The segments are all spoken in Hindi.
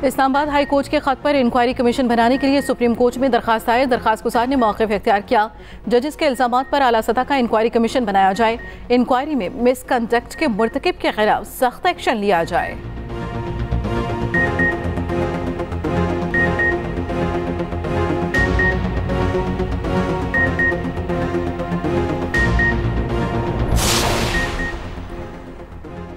इस्लामाबाद हाई कोर्ट के खत पर इंक्वायरी कमीशन बनाने के लिए सुप्रीम कोर्ट में दरखास्त आए। दरखास्त गुजार ने मौक़िफ़ इख्तियार किया, जजेस के इल्ज़ामात पर आला सतह का इंक्वायरी कमीशन बनाया जाए। इंक्वायरी में मिसकंडक्ट के मुर्तकिब के खिलाफ सख्त एक्शन लिया जाए।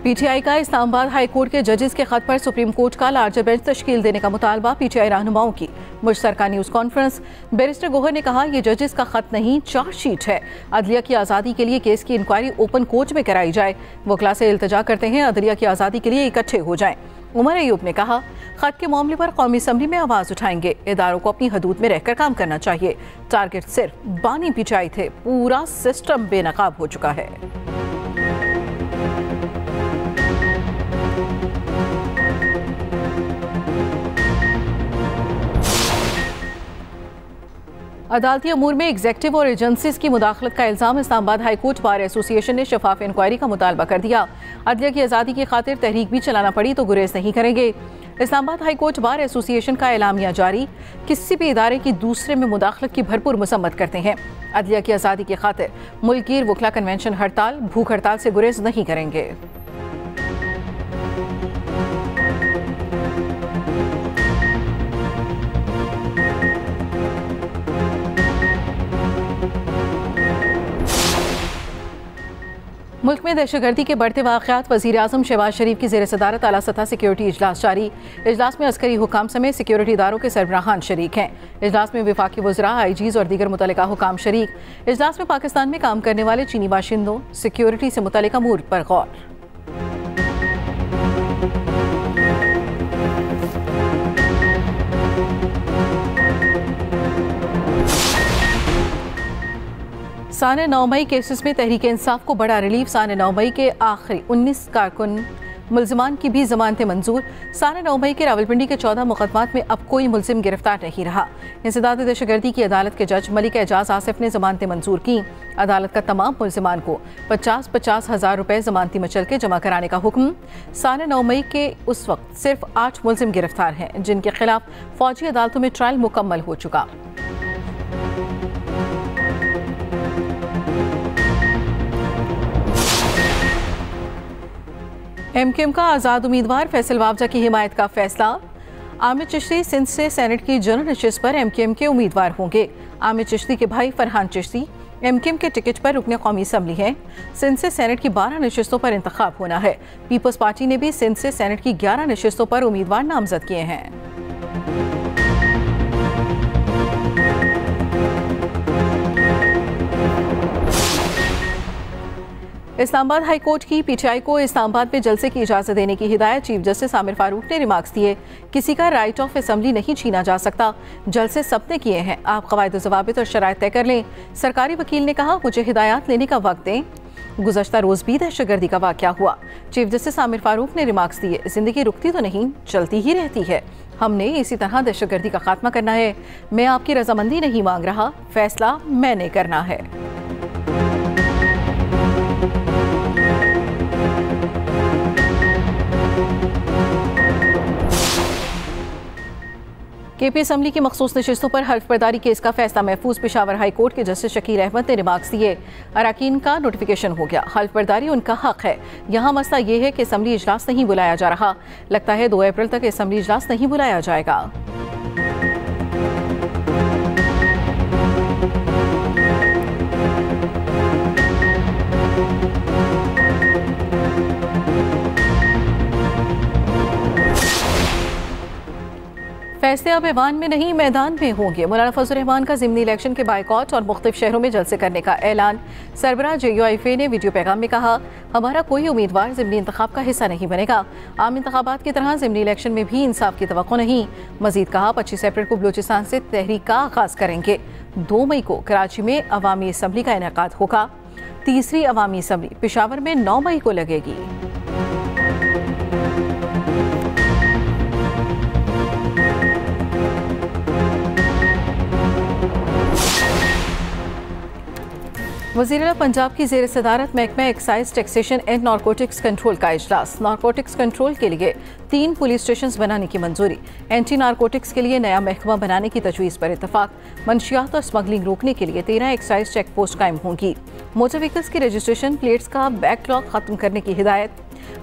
पीटीआई का इस्लामाबाद हाई कोर्ट के जजेस के खत पर सुप्रीम कोर्ट का लार्जर बेंच तश्कील देने का मुतालबा। पीटीआई रहनुमाओं की मुश्तरका न्यूज़ कॉन्फ्रेंस। बैरिस्टर गोहर ने कहा, यह जजेस का खत नहीं, चार्जशीट है। अदलिया की आज़ादी के लिए केस की इंक्वायरी ओपन कोर्ट में कराई जाए। वकला से इल्तजा करते हैं अदलिया की आज़ादी के लिए इकट्ठे हो जाएं। उमर अयूब ने कहा, खत के मामले पर कौमी असम्बली में आवाज़ उठाएंगे। इदारों को अपनी हदूद में रहकर काम करना चाहिए। टारगेट सिर्फ बानी पीटीआई थे, पूरा सिस्टम बेनकाब हो चुका है। अदालती अमूर में एग्जेक्टिव और एजेंसीज की मुदाखलत का इल्ज़ाम। Islamabad high court bar association ने शफाफ इंक्वायरी का मुतालबा कर दिया। अदलिया की आज़ादी की खातिर तहरीक भी चलाना पड़ी तो गुरेज नहीं करेंगे। Islamabad high court bar association का एलामिया जारी। किसी भी इदारे की दूसरे में मुदाखलत की भरपूर मसम्मत करते हैं। अदलिया की आज़ादी की खातिर मुल्कीर वकला कन्वेंशन हड़ताल, भूख हड़ताल से गुरेज नहीं करेंगे। मुल्क में दहशतगर्दी के बढ़ते वाक़यात। वज़ीर आज़म शहबाज शरीफ की ज़ेर सदारत आला सतह सिक्योरिटी इजलास जारी। इजलास में अस्करी हुकाम समेत सिक्योरिटी इदारों के सरबराहान शरीक हैं। इजलास में वफाकी वज़रा, आईजीज़ और दीगर मुतल्लिका हुकाम शरीक। इजलास में पाकिस्तान में काम करने वाले चीनी बाशिंदों, सिक्योरिटी से मुतल्लिका अमूर पर गौर। साने 9 मई केसेस में तहरीक इंसाफ को बड़ा रिलीफ। साने 9 मई के आखिरी 19 कारकुन मुल्जिमान की भी जमानतें मंजूर। साने 9 मई के रावलपिंडी के 14 मुकदमात में अब कोई मुल्जिम गिरफ्तार नहीं रहा। इंसदाद दहशतगर्दी की अदालत के जज मलिक एजाज आसिफ ने जमानतें मंजूर की। अदालत का तमाम मुल्जिमान को 50-50 हज़ार रुपए जमानती मचल के जमा कराने का हुक्म। साने 9 मई के उस वक्त सिर्फ 8 मुल्जिम गिरफ्तार हैं, जिनके खिलाफ फौजी अदालतों में ट्रायल मुकम्मल हो चुका। एमक्यूएम का आज़ाद उम्मीदवार फैसल वावजा की हिमायत का फैसला। आमिर चिश्ती सिंध से सेनेट की जनरल नशिस्त पर एमक्यूएम के उम्मीदवार होंगे। आमिर चिश्ती के भाई फरहान चिश्ती एमक्यूएम के टिकट पर रुकने कौमी असम्बली है। सिंध से सेनेट की 12 नशिस्तों पर इंतखाब होना है। पीपल्स पार्टी ने भी सिंध से सेनेट की 11 नशिस्तों पर उम्मीदवार नामजद किए हैं। इस्लामाबाद हाई कोर्ट की पीटीआई को इस्लामाबाद में जलसे की इजाज़त देने की हिदायत। चीफ जस्टिस आमिर फारूक ने रिमार्क्स दिए, किसी का राइट ऑफ असेंबली नहीं छीना जा सकता। जलसे सबने किए हैं, आप क़वायद ज़वाबित और शराइत तय कर लें। सरकारी वकील ने कहा, मुझे हिदायत लेने का वक्त दें। गुज़श्ता रोज़ भी दहशतगर्दी का वाक़या हुआ। चीफ जस्टिस आमिर फारूक ने रिमार्क्स दिए, ज़िंदगी रुकती तो नहीं, चलती ही रहती है। हमने इसी तरह दहशतगर्दी का खात्मा करना है। मैं आपकी रजामंदी नहीं मांग रहा, फैसला मैंने करना है। केपी असम्बली की मखसूस नशिस्तों पर हल्फ बर्दारी केस का फैसला महफूज। पेशावर हाई कोर्ट के जस्टिस शकील अहमद ने रिमार्क्स दिए, अराकीन का नोटिफिकेशन हो गया, हल्फ बर्दारी उनका हक है। यहाँ मसला ये है कि असम्बली इजलास नहीं बुलाया जा रहा। लगता है 2 अप्रैल तक असम्बली इजलास नहीं बुलाया जाएगा। फैसले अब ऐवान में नहीं, मैदान में होंगे। मौलाना फजल रहमान का ज़िमनी इलेक्शन के बाइकॉट और मुख्तलिफ शहरों में जलसे करने का ऐलान। सरबराह JUIFA ने वीडियो पैगाम में कहा, हमारा कोई उम्मीदवार ज़िमनी इंतखाब का हिस्सा नहीं बनेगा। आम इंतखाबात की तरह ज़िमनी इलेक्शन में भी इंसाफ की तवक्को नहीं। मजीद कहा, 25 अप्रैल को बलूचिस्तान से तहरीक का आगाज़ करेंगे। 2 मई को कराची में अवामी असम्बली का इनेकाद होगा। तीसरी अवामी असम्बली पेशावर में 9 मई को लगेगी। वज़ीर-ए-आला पंजाब की ज़ेर सदारत महकमा excise taxation and narcotics control का इजलास। नारकोटिक्स कंट्रोल के लिए 3 पुलिस स्टेशन बनाने की मंजूरी। एंटी नारकोटिक्स के लिए नया महकमा बनाने की तजवीज़ पर इतफाक। मंशियात और स्मगलिंग रोकने के लिए 13 एक्साइज चेक पोस्ट कायम होंगी। मोटर व्हीकल्स की रजिस्ट्रेशन प्लेट्स का बैकलॉग खत्म करने की हिदायत।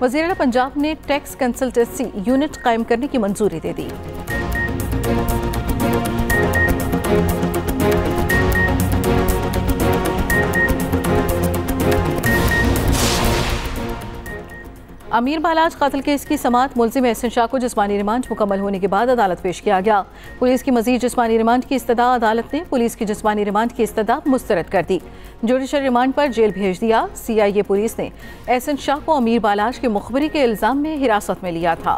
वज़ीर-ए-आला पंजाब ने टैक्स कंसल्टेंसी यूनिट कायम करने की मंजूरी दे दी। अमीर बालाज कत्ल केस की समाअत मुलजिम एहसन शाह को जिस्मानी रिमांड मुकम्मल होने के बाद अदालत पेश किया गया। पुलिस की मजीद जिस्मानी रिमांड की इस्तदा अदालत ने पुलिस की जिस्मानी रिमांड की इस्तदा मुस्तरद कर दी। जुडिशल रिमांड पर जेल भेज दिया। CIA पुलिस ने एहसन शाह को अमीर बालाज के मुखबरी के इल्जाम में हिरासत में लिया था।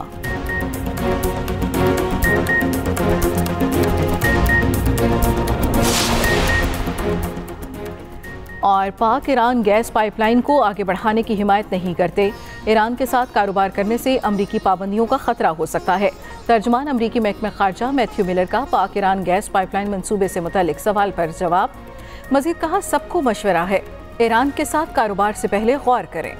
और पाक ईरान गैस पाइपलाइन को आगे बढ़ाने की हिमायत नहीं करते। ईरान के साथ कारोबार करने से अमरीकी पाबंदियों का खतरा हो सकता है। तर्जमान अमरीकी महकमा खारजा मैथ्यू मिलर का पाक ईरान गैस पाइपलाइन मंसूबे से मुतालिक सवाल पर जवाब। मजीद कहा, सबको मशवरा है, ईरान के साथ कारोबार से पहले गौर करें।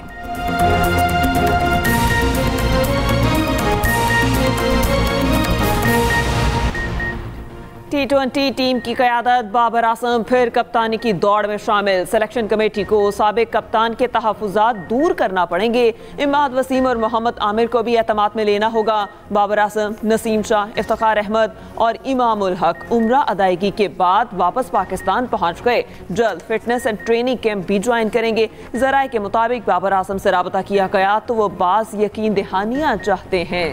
T20 टीम की क़यादत बाबर आजम फिर कप्तानी की दौड़ में शामिल। सिलेक्शन कमेटी को साबिक कप्तान के तहफ़्फ़ुज़ात दूर करना पड़ेंगे। इमाद वसीम और मोहम्मद आमिर को भी एतमाद में लेना होगा। बाबर आजम, नसीम शाह, इफ्तिखार अहमद और इमामुल हक उम्रा अदायगी के बाद वापस पाकिस्तान पहुँच गए। जल्द फिटनेस एंड ट्रेनिंग कैंप भी ज्वाइन करेंगे। ज़राए के मुताबिक बाबर आजम से राबता किया गया तो वो बाज़ यकीन दहानियाँ चाहते हैं।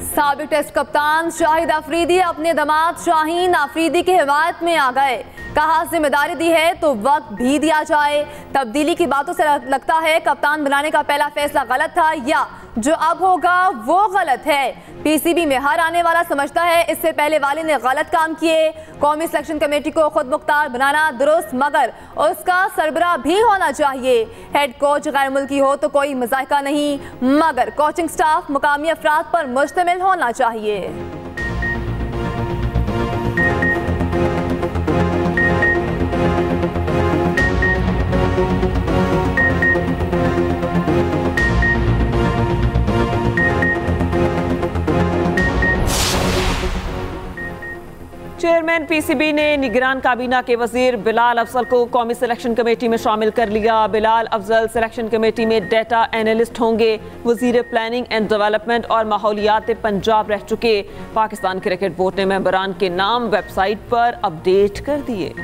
साबिक टेस्ट कप्तान शाहिद अफरीदी अपने दामाद शाहीन अफरीदी की हिमायत में आ गए। कहा, जिम्मेदारी दी है तो वक्त भी दिया जाए। तब्दीली की बातों से लगता है कप्तान बनाने का पहला फैसला गलत था या जो अब होगा वो गलत है। PCB में हर आने वाला समझता है इससे पहले वाले ने गलत काम किए। कौमी सिलेक्शन कमेटी को खुद मुख्तार बनाना दुरुस्त, मगर उसका सरबराह भी होना चाहिए। हेड कोच गैर मुल्की हो तो कोई मजायका नहीं, मगर कोचिंग स्टाफ मुकामी अफराद पर मुश्तमिल होना चाहिए। चेयरमैन PCB ने निगरान काबीना के वजीर बिलाल अफजल को कौमी सिलेक्शन कमेटी में शामिल कर लिया। बिलाल अफजल सिलेक्शन कमेटी में डेटा एनालिस्ट होंगे। वजीर प्लानिंग एंड डेवलपमेंट और माहौलियात पंजाब रह चुके। पाकिस्तान क्रिकेट बोर्ड ने मेंबरान के नाम वेबसाइट पर अपडेट कर दिए।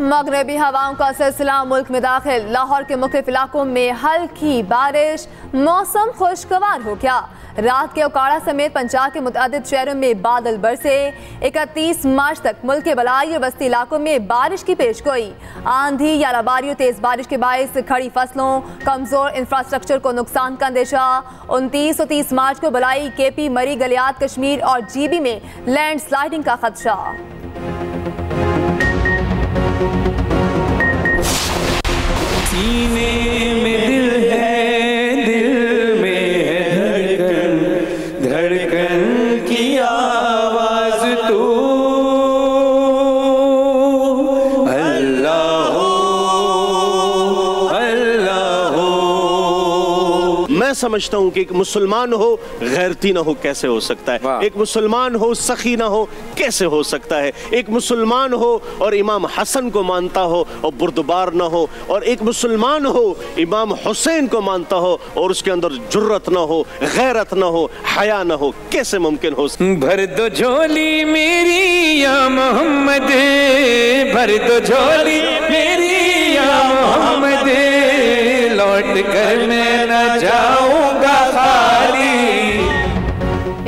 मगरबी हवाओं का सिलसिला मुल्क में दाखिल। लाहौर के मुख्तलिफ इलाकों में हल्की बारिश, मौसम खुशगवार हो गया। रात के उकाड़ा समेत पंजाब के मुतअद्दिद शहरों में बादल बरसे। 31 मार्च तक मुल्क के बलाई और वस्ती इलाकों में बारिश की पेशगोई। आंधी या रबारी और तेज बारिश के बायस खड़ी फसलों, कमजोर इंफ्रास्ट्रक्चर को नुकसान का अंदेशा। 29 और 30 मार्च को बलाई, KP, मरी, गलियात, कश्मीर और GB में लैंड स्लाइडिंग का खदशा। सीने में दिल है, दिल में है धड़कन, धड़कन की आवाज तू अल्लाह हो, अल्लाह हो। मैं समझता हूँ कि एक मुसलमान हो गैरती ना हो कैसे हो सकता है, एक मुसलमान हो सखी ना हो कैसे हो सकता है, एक मुसलमान हो और इमाम हसन को मानता हो और बुर्दबार ना हो, और एक मुसलमान हो इमाम हुसैन को मानता हो और उसके अंदर जुर्रत ना हो, गैरत ना हो, हया ना हो, कैसे मुमकिन हो। भर दो झोली मेरी या मोहम्मद, भर दो झोली मेरी या मोहम्मद, लौट कर मैं न जाऊंगा खाली।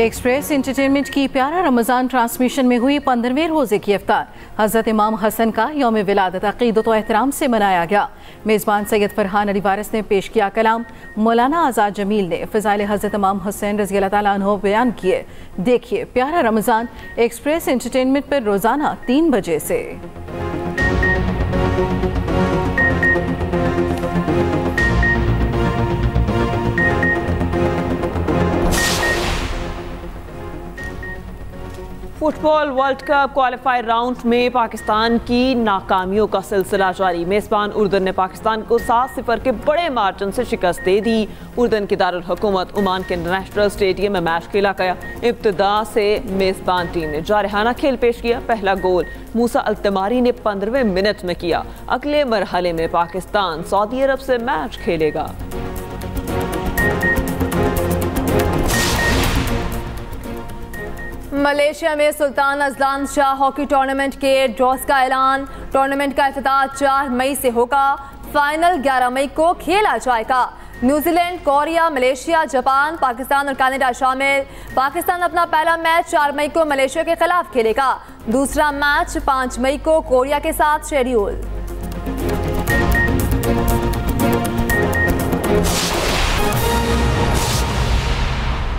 एक्सप्रेस एंटरटेनमेंट की प्यारा रमज़ान ट्रांसमिशन में हुई 15वें रोज़े की इफ्तार। हज़रत इमाम हसन का यौम विलादत अक़ीदत व एहतराम से मनाया गया। मेज़बान सैयद फरहान अली वारिस ने पेश किया कलाम। मौलाना आज़ाद जमील ने फ़ज़ाइल हज़रत इमाम हुसैन रज़ी अल्लाह तआला अन्हु बयान किए। देखिए प्यारा रमज़ान एक्सप्रेस एंटरटेनमेंट पर रोज़ाना 3 बजे से। Football world cup qualifier round में पाकिस्तान की नाकामियों का सिलसिला जारी। मेजबान उर्दन ने पाकिस्तान को 7-0 के बड़े मार्जिन से शिकस्त दे दी। उर्दन की दारुल हुकूमत ओमान के इंटरनेशनल स्टेडियम में मैच खेला गया। इब्तिदा से मेजबान टीम ने जारहाना खेल पेश किया। पहला गोल मूसा अल्तमारी ने 15वें मिनट में किया। अगले मरहले में पाकिस्तान सऊदी अरब से मैच खेलेगा। मलेशिया में Sultan Azlan Shah hockey tournament के ड्रॉस का ऐलान। टूर्नामेंट का इफ्तिताह 4 मई से होगा। फाइनल 11 मई को खेला जाएगा। New Zealand, Korea, Malaysia, Japan, Pakistan और कनाडा शामिल। पाकिस्तान अपना पहला मैच 4 मई को मलेशिया के खिलाफ खेलेगा। दूसरा मैच 5 मई को कोरिया के साथ शेड्यूल।